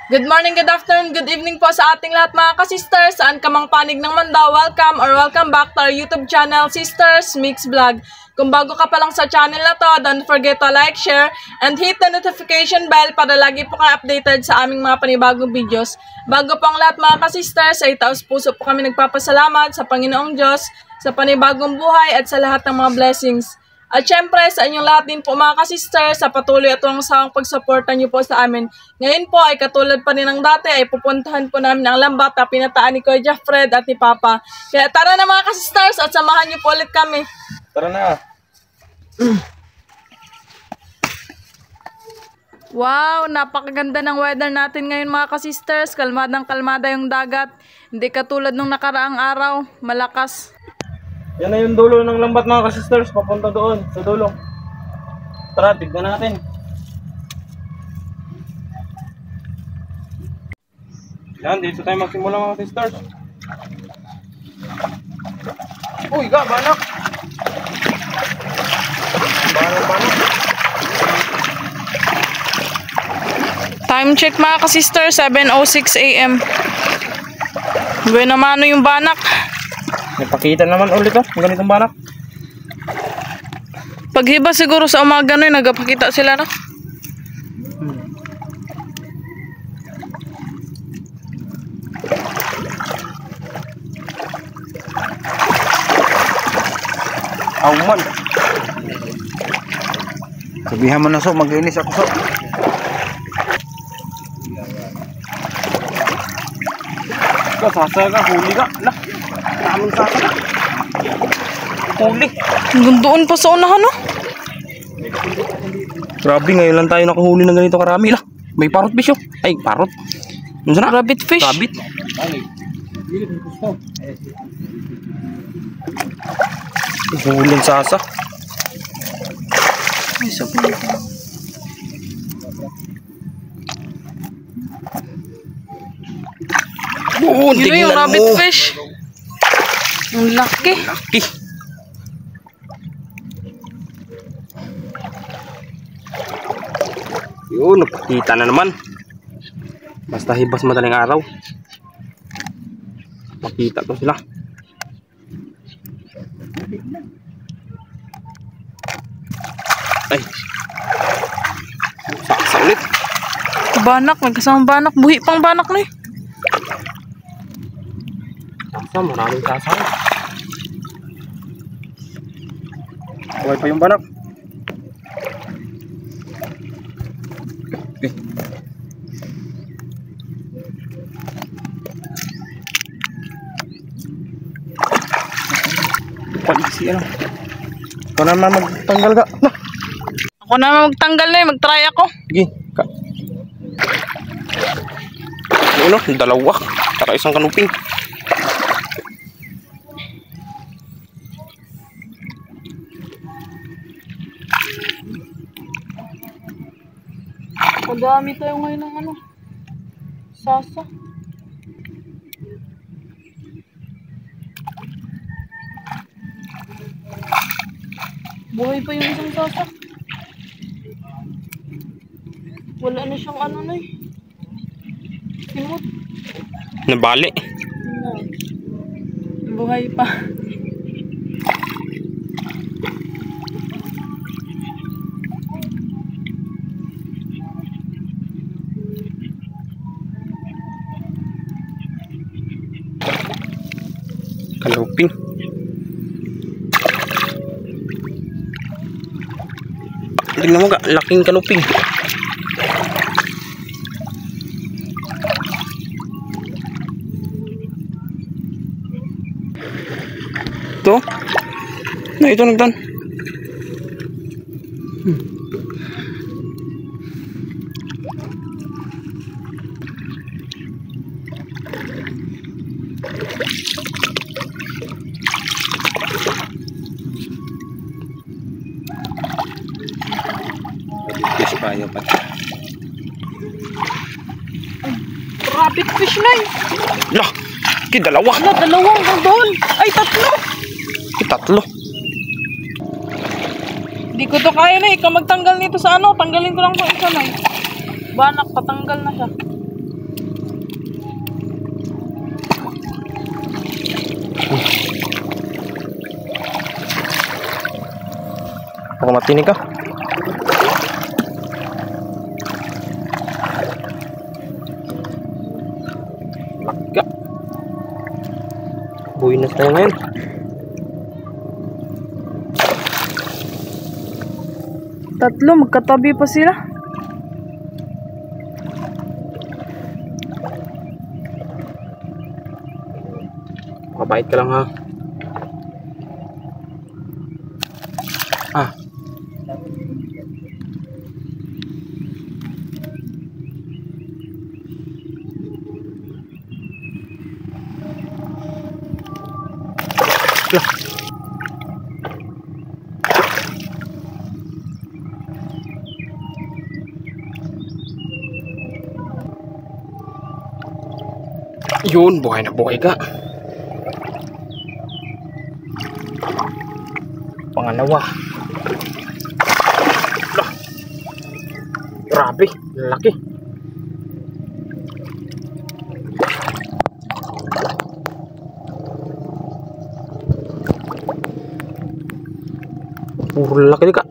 Good morning, good afternoon, good evening po sa ating lahat mga ka-sisters. Saan ka mang panig ng manda, welcome back to our YouTube channel, Sisters Mix Vlog. Kung bago ka pa lang sa channel na to, don't forget to like, share, and hit the notification bell para lagi po kayo updated sa aming mga panibagong videos. Bago po ang lahat mga ka-sisters, ay taos puso po kami nagpapasalamat sa Panginoong Diyos, sa panibagong buhay at sa lahat ng mga blessings. At syempre sa inyong lahat din po mga ka-sister sa patuloy at walang sawang pagsuporta niyo po sa amin. Ngayon po ay katulad pa rin ng dati ay pupuntahan po namin ang lambat na pinataan ni Kuya Fred at ni Papa. Kaya tara na mga ka-sisters at samahan niyo po ulit kami. Tara na. Wow, napakaganda ng weather natin ngayon mga ka-sisters. Kalmadang kalmada yung dagat. Hindi katulad nung nakaraang araw, malakas. Yan na yung dulo ng lambat mga ka-sisters. Papunta doon sa dulo. Tara, tignan natin. Yan, dito tayo magsimula mga sisters. Uy, banak. Banak. Time check mga ka-sister, 7:06 AM. Buwan naman yung banak. Napakita naman ulit ang ganitong banak. Paghiba siguro sa umaga nun, nagpakita sila no? Auman. Sabihan mo na so, mag-inis ako so. Sasaya ka, huli ka. Lah, daming sasaya. Huli. Doon pa sa unahan no? Grabe, ngayon lang tayo nakahuli ng ganito karami. Lah, may parrot fish oh. Ay, parrot. Ano na? Rabbit fish. Rabbit. Huling sasa. Ay, so pinito. Yun yung rabbit fish. Ang laki. Laki. Yun, nakita na naman. Basta hibas madaling araw. Makita to sila. Ay. Saksa ulit. Banak, may kasamang banak. Buhi pang banak na eh. Saksa, maraming saksa. Buhay pa yung banak. Okay. Paliksi ano. Ikaw naman magtanggal ka. Nah. Ako naman magtanggal na eh. Mag-try ako. Sige. Ano? Dalawa. Saka isang kanuping. Madami tayo ngayon ng ano. Sasa. Buhay pa yung isang sasa. Wala na siyang ano na eh. Simot. Nabali. Buhay pa. Kanuping. Tignan mo ka, laking kanuping. Ito? Na ito nagdan. Fish pa yun pa. Rabbit fish na eh. Lah, dalawa. Ala, dalawang doon. Ay, tatlo. Tatlo. Di ko to kaya na. Ikaw magtanggal nito sa ano. Tanggalin ko lang itong isa na. Banak, patanggal na siya. Baka matinig ka. Laka. Buinas tayo ngayon. Tatlo, magkatabi pa sila. Mabait ka lang ha. Ah. Yun, buhay na buhay ka. Pangalawa. Lah. Grabe, laki. Puro laki ka.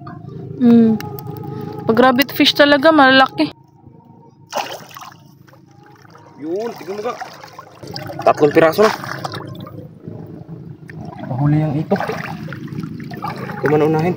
Pag rabbit fish talaga, malaki. Yun, tignan mo ka. 3 piraso na. Pahuli yung ito. Ito man unahin.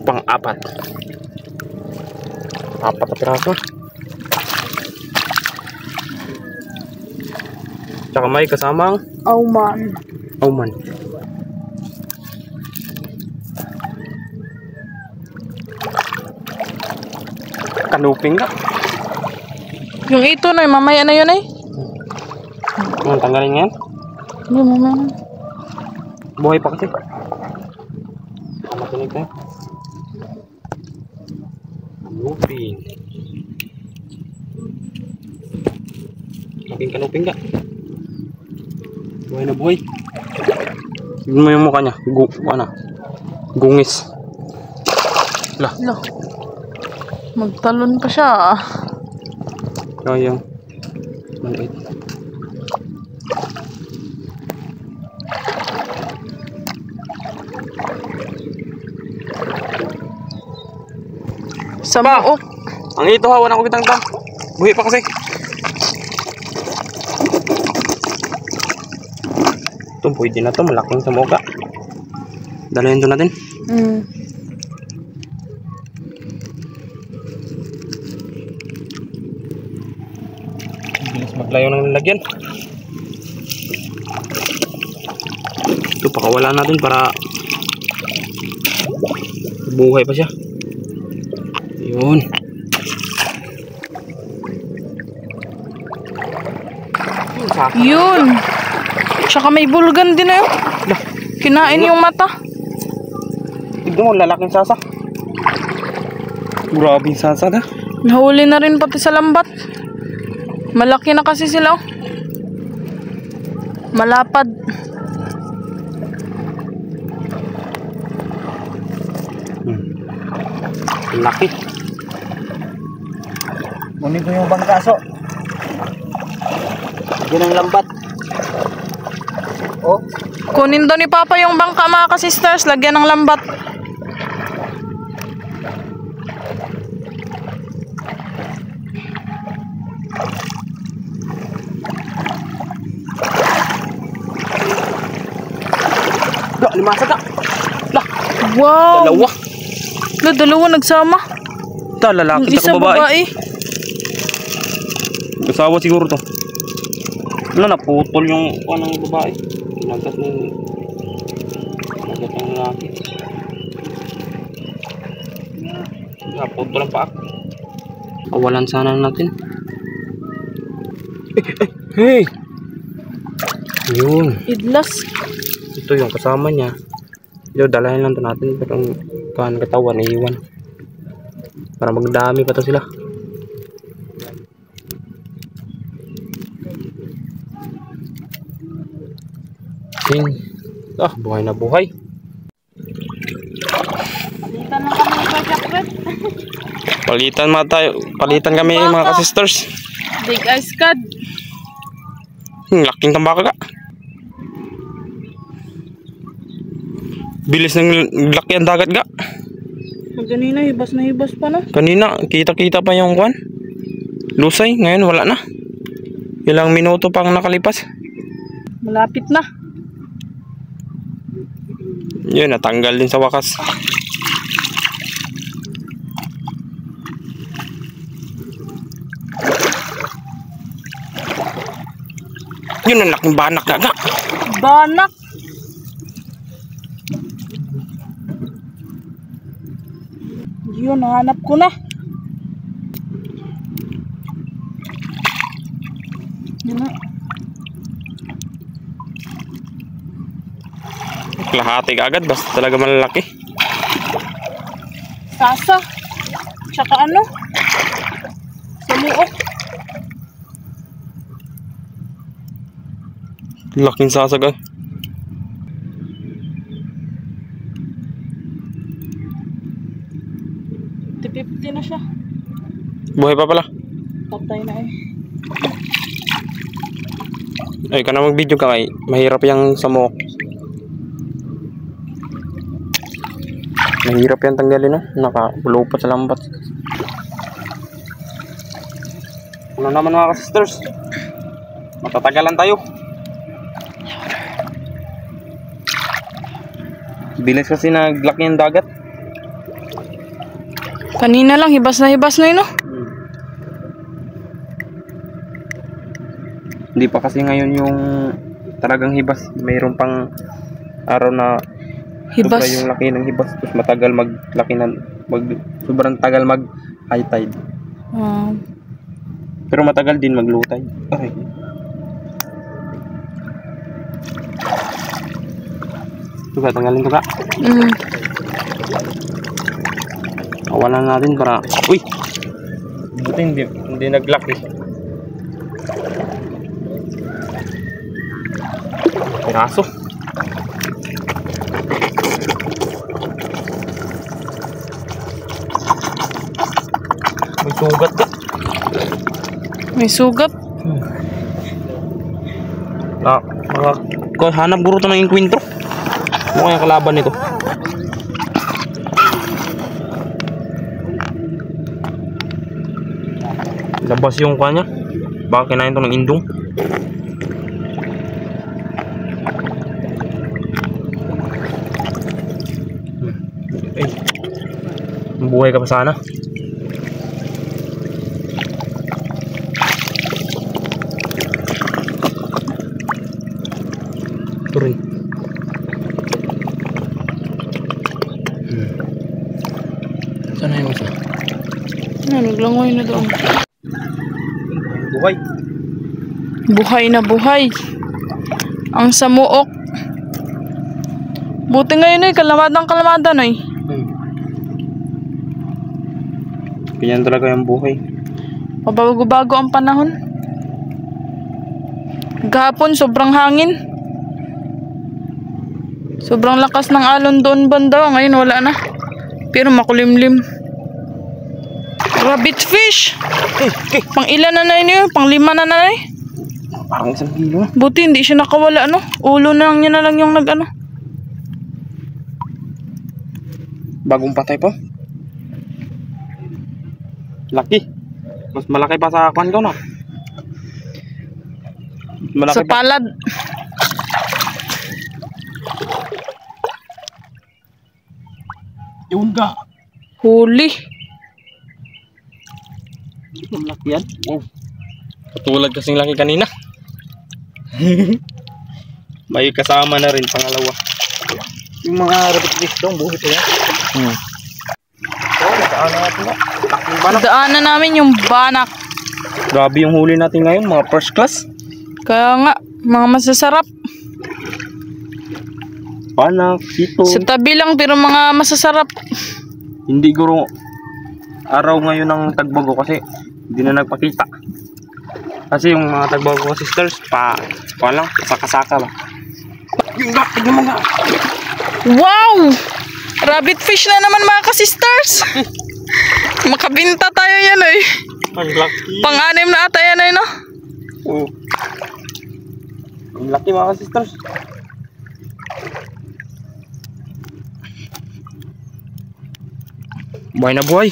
Pang-apat. 4 na piraso. Tsaka may kasamang Auman. auman. Kanuping ka. Yung ito na, mamaya na yun eh. Ang tanggalin yan. Hindi, mamaya na. Buhay pa kasi. Matinig tayo. Kanuping. Laking kanuping ka. Buhay na buhay. Tignan mo yung mukha niya. Gungis. Lah. Lo. Magtalon pa siya. Kaya maliit. Sa buok. Ang ito ha, wala ko kitang dam. Buhay pa kasi. Ito, pwede na ito. Malaking sa muka. Dalayan ito natin. Bilis maglayo ng lalagyan. Ito, pakawala natin para buhay pa siya. Yun. Yun. Tsaka may bulgan din na yun. Kinain yung mata. Tignan mo, lalaking sasa. Grabe yung sasa na. Nahuli na rin pati sa lambat. Malaki na kasi sila. Malapad. Laki. Kunin ko yung bangkaso. Yan ang lambat. Oh. Kunin daw ni Papa yung bangka mga ka-sisters. Lagyan ng lambat. Lah, limasa ka. Lah. Wow. Dalawa. Dalawa nagsama. Ta, lalaki Isa sa babae. babae. Kasawa siguro to. Wala, naputol yung ng babae. Kinagat ng lalaki. Naputol ang paa. Kawalan sana natin. Hey! Yun. Idlas. Ito yung kasama niya. Ito, dalahin lang ito natin. Pero ang katawan, iiwan. Para magdami pa to sila. Ah, buhay na buhay. Palitan lang kami sa jacket. Palitan kami mga ka-sisters. Big ice cod. Laking tambaka ka. Bilis ng laki ang dagat ga. Kanina hibas na hibas pa no. Kanina kita-kita pa yung kwan. Lusay, ngayon wala na. Ilang minuto pang nakalipas. Malapit na. Yun, natanggal din sa wakas. Yun ang laking banak gaga. Banak. Yun, nahanap ko na. Yun na. Lahati agad, basta talaga malalaki. Sasa. Tsaka ano? Samuok. Laking sasag ah. Tipipti na siya. Buhay pa pala. Patay na eh. Ay, ka na mag-video ka kay. Mahirap yung samok. Mahirap yan tanggalin no. Nakalupat sa lambat. Ano naman mga ka-sisters? Matatagalan tayo. Bilis kasi naglaki yung dagat. Kanina lang, hibas na yun no? Hindi pa kasi ngayon yung talagang hibas. Mayroon pang araw na Hibas. sobra yung laki ng hibas. Tapos matagal maglaki ng sobrang tagal mag high tide. Pero matagal din mag low tide. Okay. Ito ka, tanggalin ito ka. Awalan natin para... Uy! Buti hindi naglaki. Piraso. May sugat ka. May sugat. Hanap guro ito ng inkwentro. Mukha yung kalaban nito. Labas yung kanya. Baka kinain ito ng indong. Ay, buhay ka pa sana. Ito rin. Sana yung isa. Naglangoy na doon. Buhay. Buhay na buhay. Ang samuok. Buti ngayon ay kalamadan ay. Ganyan talaga yung buhay. Pabago-bago ang panahon. Gahapon sobrang hangin. Sobrang lakas ng alon doon banda. Ngayon wala na. Pero makulimlim. Rabbit fish. Pang ilan na yun? Pang 5 na eh. Parang 1 kilo. Buti hindi siya nakawala no. Ulo na lang niya na lang yung nag-ano. Bagong patay po. Laki. Mas malaki pa sa kwan ko na. Malaki Sa palad. Yun ka. Huli. Laki yan. Oh. Katulad kasing laki kanina. May kasama na rin pangalawa. Yung mga rabbit fish doon, buhay pa yan. Oh, nadaanan natin na. Laking banak. Daanan namin yung banak. Grabe yung huli natin ngayon, mga first class. Kaya nga, mga masasarap. Banak, ito. Sa tabi lang pero mga masasarap. Hindi guro araw ngayon ng tagbago kasi hindi na nagpakita. Kasi yung mga tagbago sisters pa lang, kasaka ba. Yung laki naman nga. Wow! Rabbit fish na naman mga ka-sisters. Makabinta tayo yan eh. Ang laki. Pang-anim na ata yan eh, no? Oo. Ang laki mga ka-sisters. Buhay na buhay.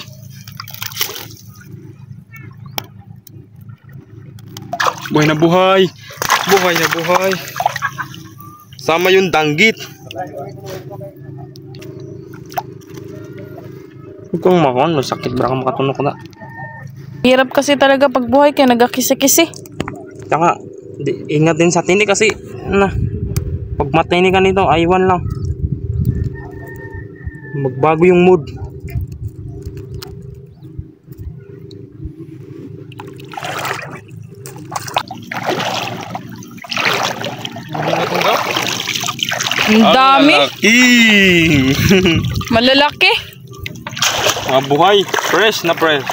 Buhay na buhay. Buhay na buhay. Sama yung danggit. Huwag kang mahon. Masakit baka makatunok na. Hirap kasi talaga pag buhay kaya nagkakisi-kisi. Tsaka, ingat din sa tinik kasi pag matay ka nito, aywan lang. Magbago yung mood. Ang dami. Malalaki. Mga buhay. Fresh na fresh.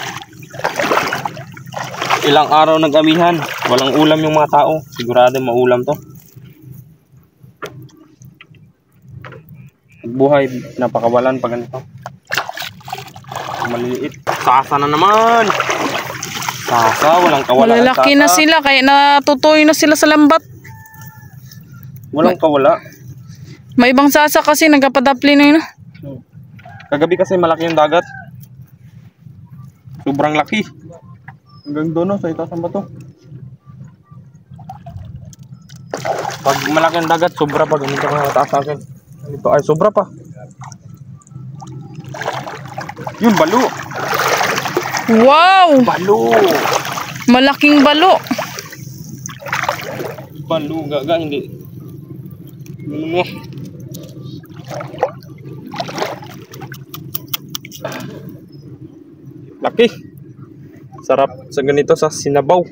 Ilang araw nag-amihan. Walang ulam yung mga tao. Sigurado maulam to. Buhay. Napakawalan pag ganito. Maliliit. Sasa na naman. Sasa. Walang kawala. Malalaki na sila. Kaya natutoy na sila sa lambat. Walang kawala. May ibang sasa kasi nagkapadapli na yun. Kagabi kasi malaki yung dagat. Sobrang laki. Hanggang doon sa itaas ng bato. Pag malaki ang dagat, sobra pa. Ganito ka mataas sa akin. Ito ay sobra pa. Yun, balo. Wow! Balo. Malaking balo. Balo, gaga, hindi. Laki. Sarap sa ganito sa sinabaw.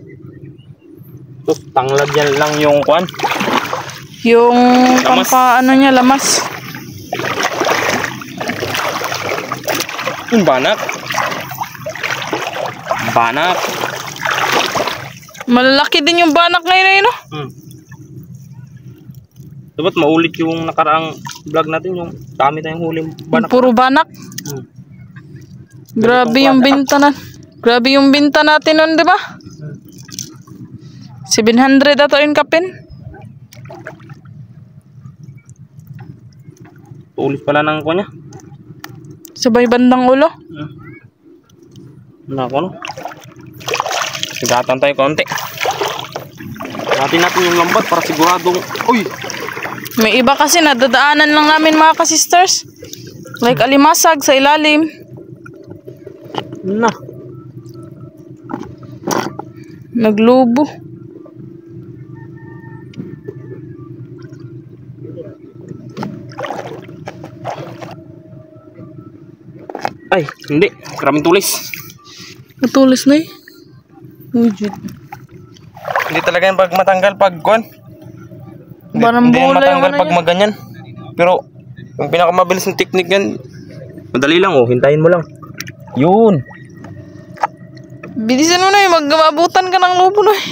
Tapos tanglad yan lang yung kuan. Yung Lamas. ano niya, lamas. Yung banak. Banak. Malalaki din yung banak ngayon eh, no? Dapat maulit yung nakaraang vlog natin, yung dami tayong huling banak. Puro banak. Grabe yung binta na. Grabe yung binta natin nun, di ba? 700 ato yung kapin. Ulit pala ng kunya. Sabay bandang ulo. Nako no. Sigatan tayo konti. Natin yung lambat para siguradong. Uy! May iba kasi nadadaanan lang namin mga ka-sisters. Like alimasag sa ilalim. Na. Naglubo. Ay, hindi. Maraming tulis. Matulis na eh. Ujit. Hindi talaga yung pag matanggal pag kuan. Parang Hindi yan bola yung matanggal ano pag yan. maganyan. Pero, yung pinakamabilis ng technique yan, madali lang oh. Hintayin mo lang. Yun. Bilisan mo na eh. Mag-abutan ka ng lubo na eh.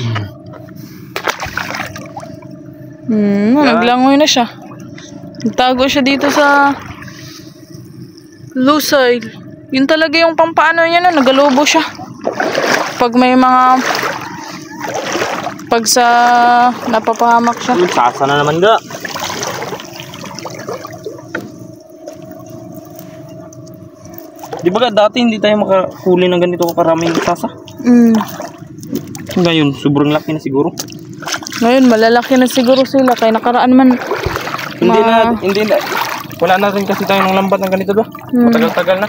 Naglangoy na siya. Nagtago siya dito sa lusay. Yun talaga yung pampaano niya na. Nagalubo siya. Pag may mga... Pag sa napapahamak siya. Sasa na naman ga. Di ba dati hindi tayo makahuli ng ganito karaming sasa? Ngayon, sobrang laki na siguro. Ngayon, malalaki na siguro sila. Kaya nakaraan man... Hindi na. Wala na rin kasi tayo ng lambat ng ganito ba? Matagal-tagal na.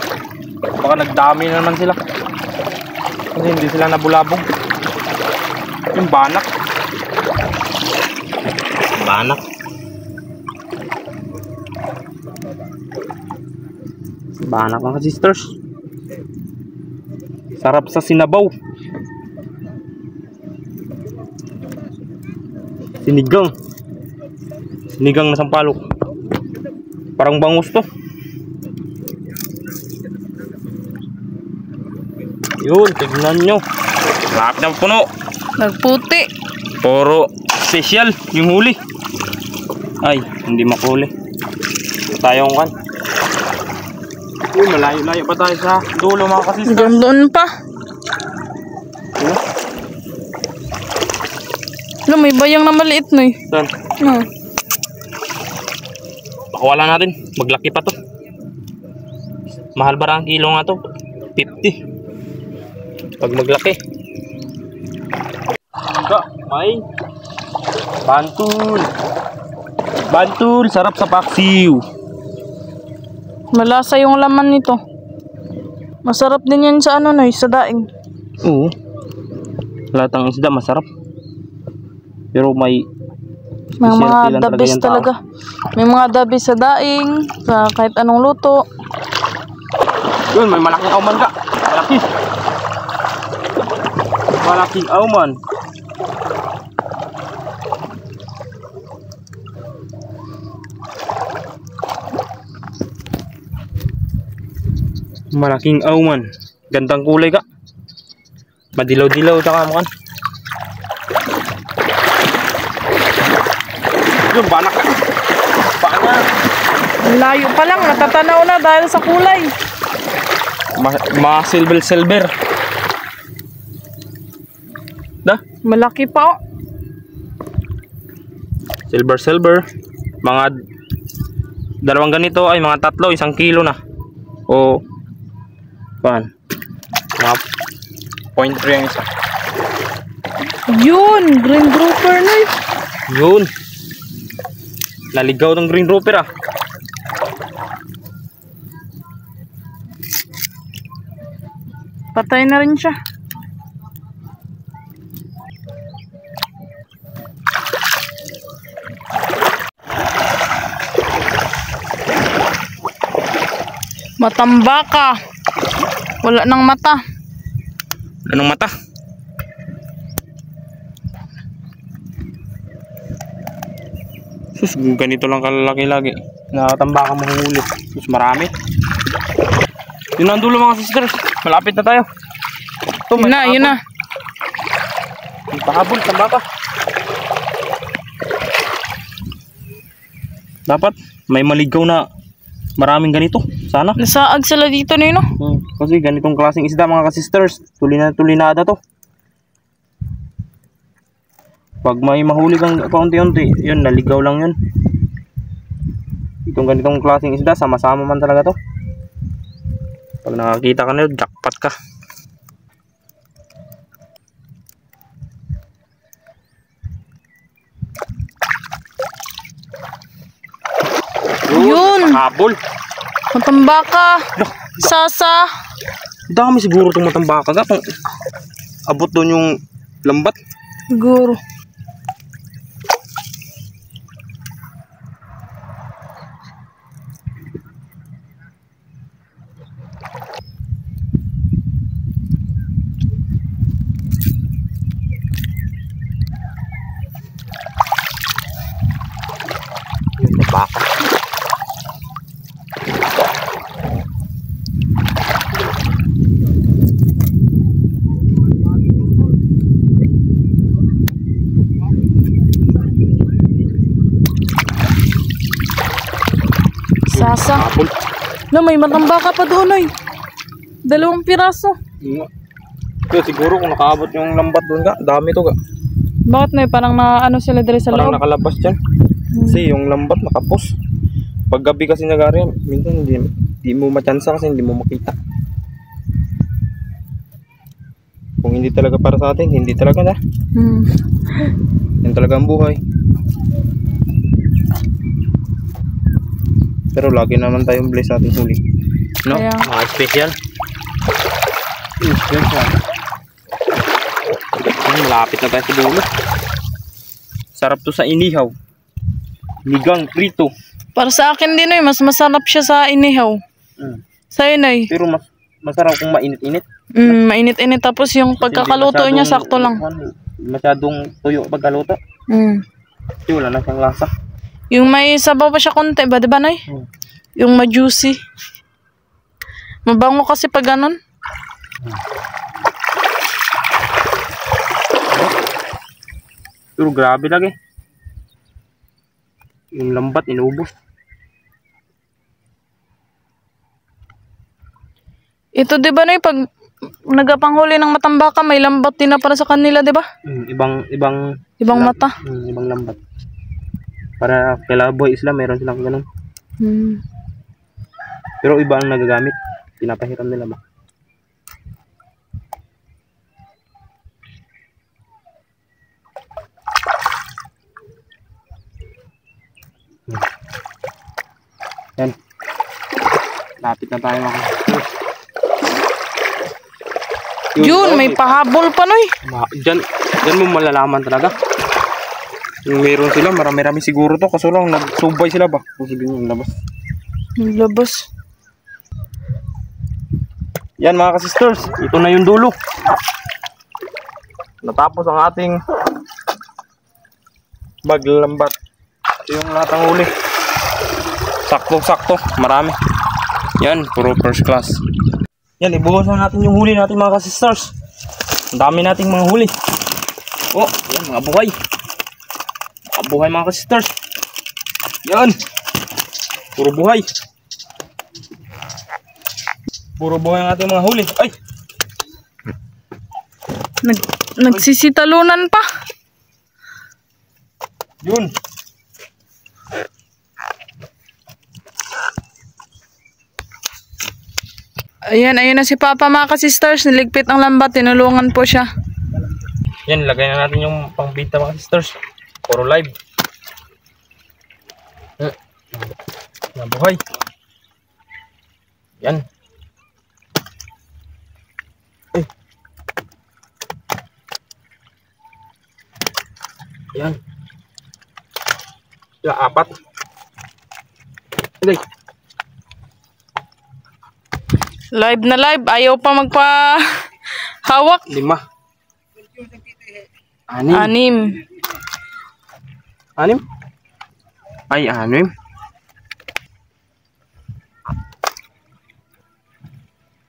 Baka nagdami na naman sila. Kasi hindi sila nabulabog. Yung banak. Banak. Banak mga sisters. Sarap sa sinabaw. Sinigang. Sinigang na sampalok. Parang bangus to. Yun, tignan nyo. Lahat na puno. Nagputi. Puro special yung huli. Ay, hindi makuli. Tayong kan. Uy, malayo-layo pa tayo sa dulo mga kasisters. Doon pa. Alam, may bayang na maliit na eh. Saan? Pakawala natin. Maglaki pa to. Mahal ba ang kilo nga to? 50. Pag maglaki. May bantul. Bantul, sarap sa paksiw. Malasa yung laman nito. Masarap din yan sa ano no, sa daing. Oo. Lahat ng isda masarap. Pero may mga dabis talaga. May mga dabis sa daing, sa kahit anong luto. Yun, may malaking auman ka. Malaki. Malaking auman. Malaking auman. Gandang kulay ka. Madilaw-dilaw tsaka mo kan. Yung banak ka. Banak. Layo pa lang, natatanaw na dahil sa kulay. Silver. Da? Malaki pa oh. Silver. Mga dalawang ganito ay mga 3, 1 kilo na. O pan. Mga 0.3 ang isa. Yun, green grouper na eh. Yun. Naligaw ng green grouper ah. Patay na rin siya. Matambaka. Wala nang mata. Anong mata? Sus, ganito lang kalalaki lagi. Nakatambaka mahuhuli. Sus, marami. Yun ang dulo mga sisters. Malapit na tayo. Ito, Yun na. May pahabol, tambaka. Dapat may maligaw na maraming ganito. Sana. Nasaag sila dito na yun. Kasi ganitong klaseng isda mga kasisters. Tulinada to. Pag may mahuli kang paunti-unti, yun, naligaw lang yun. Itong ganitong klaseng isda, sama-sama man talaga to. Pag nakakita ka na, jackpot ka. Yun! Habol! Matambaka! Sasa! Dami siguro itong matambaka ka. Kung abot doon yung lambat. Siguro. Baka. Sasa. No, may matambaka pa doon ay. 2 piraso. Pero siguro kung nakaabot yung lambat doon ka, dami to ka. Bakit na parang na ano sila dire sa Parang loob? nakalabas dyan. Kasi yung lambat nakapos. Pag gabi kasi nagari, minsan hindi mo matyansa kasi hindi mo makita. Kung hindi talaga para sa atin, hindi talaga na. Yan talaga ang buhay. Pero lagi naman tayong bless sa ating huli. No? Kaya, Mga special. Special. Malapit na tayo sa dulo. Sarap to sa inihaw. Ligang prito. para sa akin din ay mas masarap siya sa inihaw. Sa'yo na Pero masarap kung mainit-init. Mainit-init tapos yung pagkakaluto niya sakto lang. Masyadong tuyo pagkaluto. Kasi wala na siyang lasa. Yung may sabaw pa siya konti ba, diba Nay? Yung ma-juicy. Mabango kasi pag ganun. Pero grabe lagi. Yung lambat, inubos. Ito, di ba, Noy, pag nagapanghuli ng matambaka, may lambat din na para sa kanila, di ba? Ibang mata. Ibang lambat. Para kalaboy isla, meron silang ganun. Pero iba ang nagagamit. Pinapahiram nila ba? Yan. Lapit na tayo mga sisters. Yun, may pahabol pa, Noy. Diyan mo malalaman talaga. Yung meron sila, marami-rami siguro to. Kaso lang, nagsubay sila ba? Kung sabihin yung labas. Yung labas. Yan mga ka-sisters, ito na yung dulo. Natapos ang ating baglambat. Ito yung lahat ng huli. Sakto-sakto, marami. Yan, puro first class. Yan, ibuhos na natin yung huli natin mga ka-sisters. Ang dami nating mga huli. Oh, yan, mga buhay. Mga buhay mga ka-sisters. Yan. Puro buhay. Puro buhay ang ating mga huli. Ay! Nagsisitalunan pa. Yun. Ayan na si Papa mga ka-sisters. Niligpit ang lambat. Tinulungan po siya. Yan, lagay na natin yung pangbita mga sisters. Puro live. Nabuhay. Yan. Yan. Sila, 4. Okay. Live na live. Ayaw pa magpa-hawak. 5. 6. 6? Ay, 6.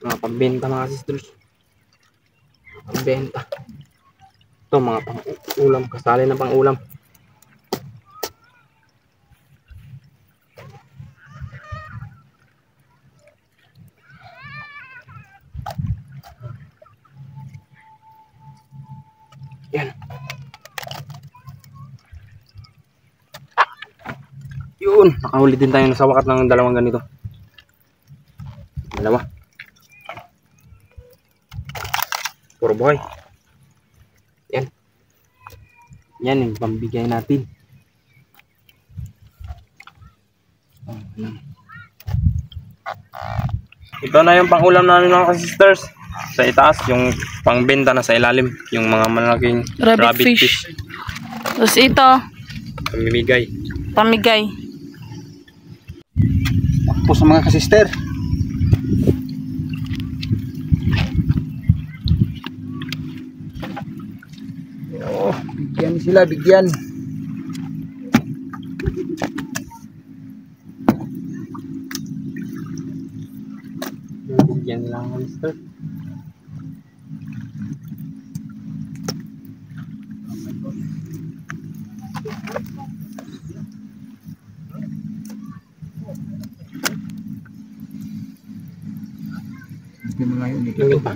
Mga pambenta mga sisters. Pambenta. Ito mga pang-ulam. Kasali na pang-ulam. Yan. Yun. Nakahuli din tayo sa wakat ng dalawang ganito. Dalawa. Puro buhay. Yan. Yan yung pambigay natin. Ito na yung pang-ulam namin mga sisters. Sa itaas, yung pangbenta na sa ilalim. Yung mga malaking rabbit fish. Tapos ito. Pamigay. Po sa mga kasister. Oh, bigyan sila, bigyan. Bigyan nila ang kasister. Yung mga yun ito pa.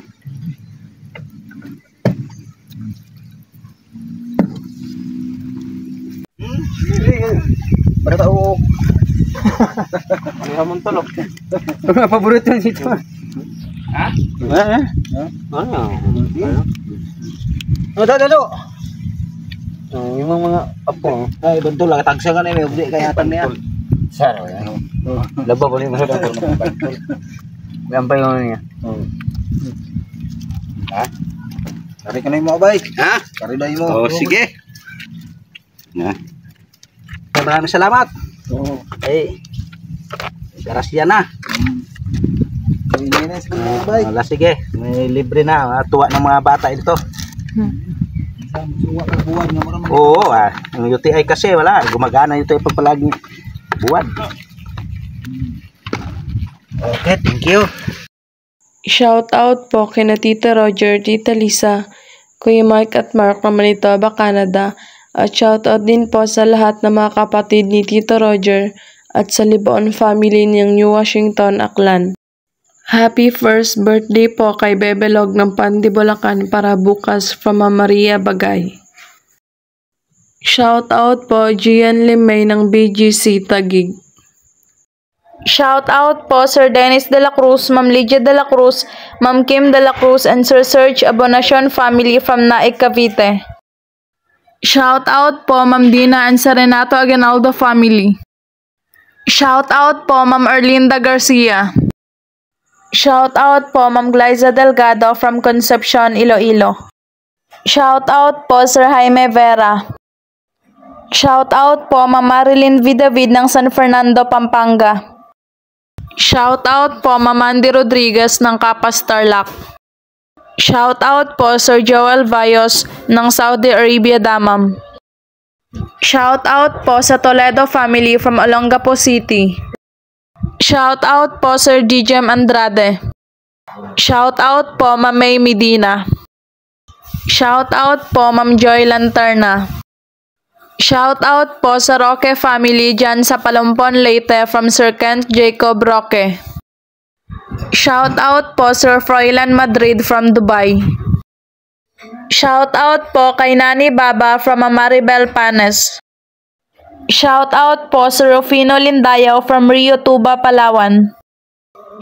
Para tao. Ano hamon tulog? Mga paborito dito. Ha? Ano? Dalo. Yung mga apo. Ay, bantol lang tagsa ka na may ubdi kaya tan niya. Saro yan. Laba ko ni mo sa bantol. Gampay mo niya. Ha? Kari ka na mo bay. Ha? Kari na mo. Oh, sige. Na. Maraming salamat. Oo. Garasya na. Wala, sige. May libre na. Tuwa ng mga bata ito. Oo, yung UTI kasi wala. Gumagana yung UTI pagpalagi buwan. Okay, thank you. Shout out po kina Tita Roger, Tita Lisa, Kuya Mike at Mark na Manitoba, Canada, At shoutout din po sa lahat ng mga kapatid ni Tito Roger at sa Libaon family ng New Washington, Aklan. Happy first birthday po kay Bebelog ng Pandi, Bulacan para bukas from Mama Maria Bagay. Shoutout po Gian Limay ng BGC Taguig. Shoutout po Sir Dennis de la Cruz, Ma'am Lydia de la Cruz, Ma'am Kim de la Cruz, and Sir Serge Abonacion family from Naik, Cavite. Shoutout po Ma'am Dina and Sir Renato Aguinaldo family. Shoutout po Ma'am Erlinda Garcia. Shoutout po Ma'am Glyza Delgado from Concepcion, Iloilo. Shoutout po Sir Jaime Vera. Shoutout po Ma'am Marilyn V. David ng San Fernando, Pampanga. Shoutout po Ma'am Mandy Rodriguez ng Kapas, Tarlac. Shoutout po Sir Joel Vayos ng Saudi Arabia, Damam. Shoutout po sa Toledo family from Olongapo City. Shoutout po Sir Dijem Andrade. Shoutout po Ma'am May Medina. Shoutout po Ma'am Joy Lanterna. Shoutout po sa Roque family dyan sa Palumpon, Leyte from Sir Kent Jacob Roque. Shoutout po Sir Froilan Madrid from Dubai. Shoutout po kay Nani Baba from Maribel Panes. Shoutout po Sir Rufino Lindayaw from Rio Tuba, Palawan.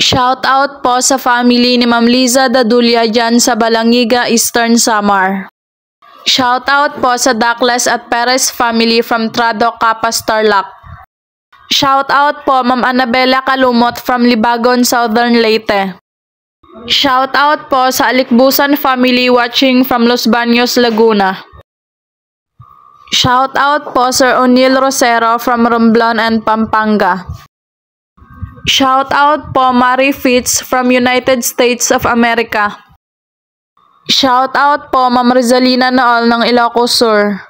Shoutout po sa family ni Ma'am Liza Dadulia dyan sa Balangiga, Eastern Samar. Shoutout po sa Dakles at Perez family from Trado, Kapas, Tarlac. Shoutout po Ma'am Annabella Kalumot from Libagon, Southern Leyte. Shoutout po sa Alikbusan family watching from Los Baños, Laguna. Shoutout po Sir O'Neil Rosero from Romblon and Pampanga. Shoutout po Mary Fitz from United States of America. Shoutout po Ma'am Rizalina Nool ng Ilocos Sur.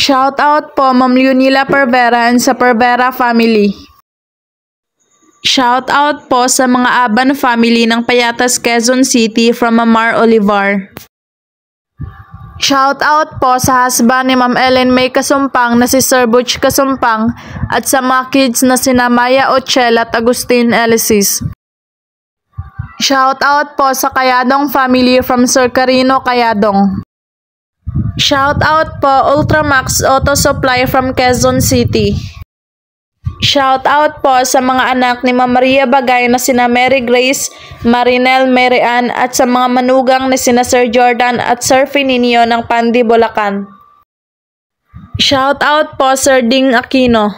Shoutout po Ma'am Leonila Pervera and sa Pervera family. Shoutout po sa mga Aban family ng Payatas, Quezon City from Amar Olivar. Shoutout po sa husband ni Ma'am Ellen May Kasumpang na si Sir Butch Kasumpang at sa mga kids na sina Maya Ochel at Agustin Elisis. Shoutout po sa Kayadong family from Sir Carino Kayadong. Shoutout po Ultramax Auto Supply from Quezon City. Shoutout po sa mga anak ni Ma'am Maria Bagay na sina Mary Grace, Marinel, Mary Ann at sa mga manugang ni sina Sir Jordan at Sir Fininio ng Pandi, Bulacan. Shoutout po Sir Ding Aquino.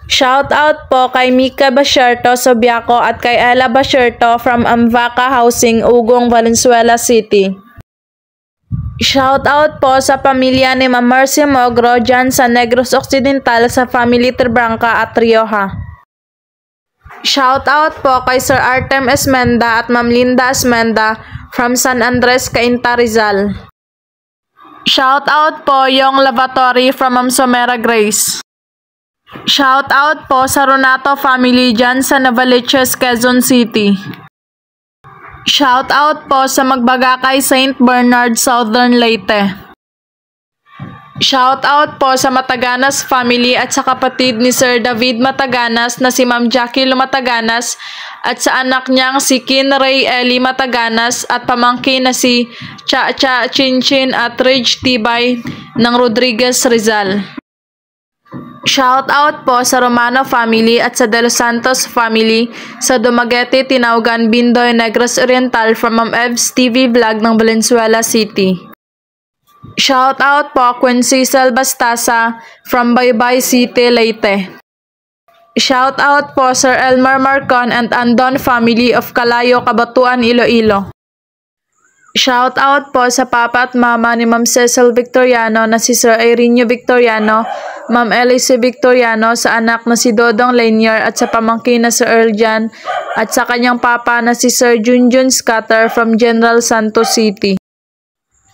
Shoutout po kay Mika Basherto Sobiaco at kay Ella Basherto from Amvaca Housing, Ugong, Valenzuela City. Shoutout po sa pamilya ni Ma'am Mercy Mogro dyan sa Negros Occidental sa family Tribranca at Rioja. Shoutout po kay Sir Artem Esmenda at Ma'am Linda Esmenda from San Andres, Cainta, Rizal. Shoutout po Yung Lavatory from Ma'am Somera Grace. Shoutout po sa Ronato family dyan sa Novaliches, Quezon City. Shoutout po sa Magbagakay St. Bernard, Southern Leyte. Shoutout po sa Mataganas family at sa kapatid ni Sir David Mataganas na si Ma'am Jackie Lumataganas at sa anak niyang si Kin Ray Eli Mataganas at pamangkin na si Cha Cha Chinchin at Ridge Tibay ng Rodriguez, Rizal. Shoutout po sa Romano family at sa De Los Santos family sa Dumaguete, Tinaugan, Bindoy, Negros Oriental from Ma'am Evs TV Vlog ng Valenzuela City. Shoutout po Queen Cecil Bastasa from Baybay City, Leyte. Shoutout po Sir Elmer Marcon and Andon family of Calayo, Cabatuan, Iloilo. Shoutout po sa papa at mama ni Ma'am Cecil Victoriano na si Sir Ireneo Victoriano, Ma'am Elise Victoriano, sa anak na si Dodong Lanier at sa pamangkin na Sir Earl Jan at sa kanyang papa na si Sir Junjun Scatter from General Santos City.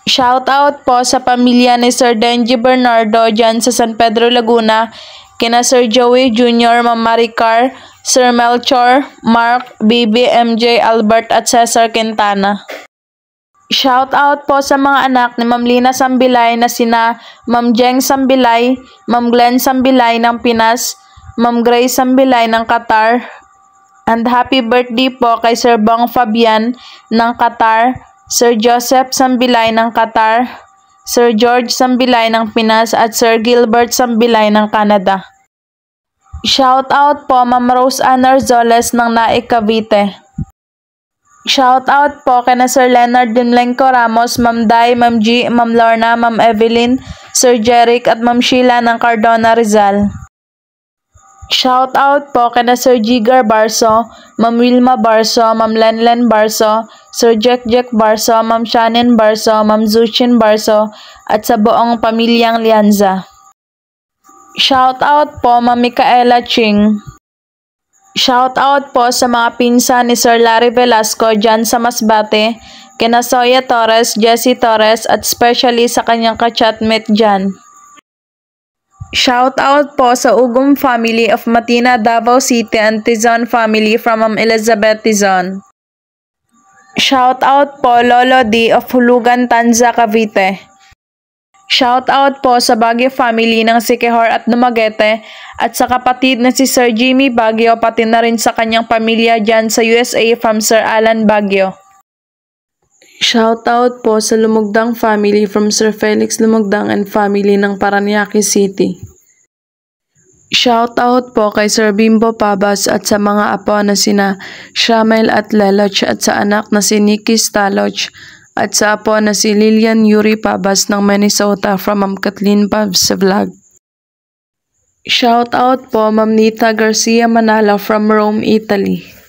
Shoutout po sa pamilya ni Sir Denji Bernardo dyan sa San Pedro, Laguna, kina Sir Joey Jr., Ma'am Maricar, Sir Melchor, Mark, Bibi, MJ, Albert at Cesar Quintana. Shout out po sa mga anak ni Ma'am Lina Sambilay na sina Ma'am Jeng Sambilay, Ma'am Glenn Sambilay ng Pinas, Ma'am Grace Sambilay ng Qatar, and happy birthday po kay Sir Bong Fabian ng Qatar, Sir Joseph Sambilay ng Qatar, Sir George Sambilay ng Pinas, at Sir Gilbert Sambilay ng Canada. Shout out po Ma'am Rose Ann Arzoles ng Naik, Cavite. Shout out po kay na Sir Leonard Dimlenco Ramos, Ma'am Dai, Ma'am G, Ma'am Lorna, Ma'am Evelyn, Sir Jeric at Ma'am Sheila ng Cardona, Rizal. Shout out po kay na Sir Jigar Barso, Ma'am Wilma Barso, Ma'am Lenlen Barso, Sir Jack Barso, Ma'am Shannon Barso, Ma'am Zuchin Barso, at sa buong pamilyang Lianza. Shout out po Ma'am Micaela Ching. Shout out po sa mga pinsan ni Sir Larry Velasco dyan sa Masbate, kina Soya Torres, Jessie Torres, at especially sa kanyang ka-chatmate dyan. Shout out po sa Ugum family of Matina, Davao City, and Tizon family from Ma'am Elizabeth Tizon. Shout out po Lolo D of Hulugan, Tanza, Cavite. Shout out po sa Baguio family ng Siquijor at Dumaguete, at sa kapatid na si Sir Jimmy Baguio, pati na rin sa kanyang pamilya dyan sa USA from Sir Alan Baguio. Shout out po sa Lumugdang family from Sir Felix Lumugdang and family ng Parañaque City. Shout out po kay Sir Bimbo Pabas at sa mga apo na sina Shamel at Leloch, at sa anak na si Nikki Staloch, at sa apo na si Lilian Yuri Pabas ng Minnesota from Ma'am Kathleen Pabs sa vlog. Shout out po Ma'am Nita Garcia Manalo from Rome, Italy.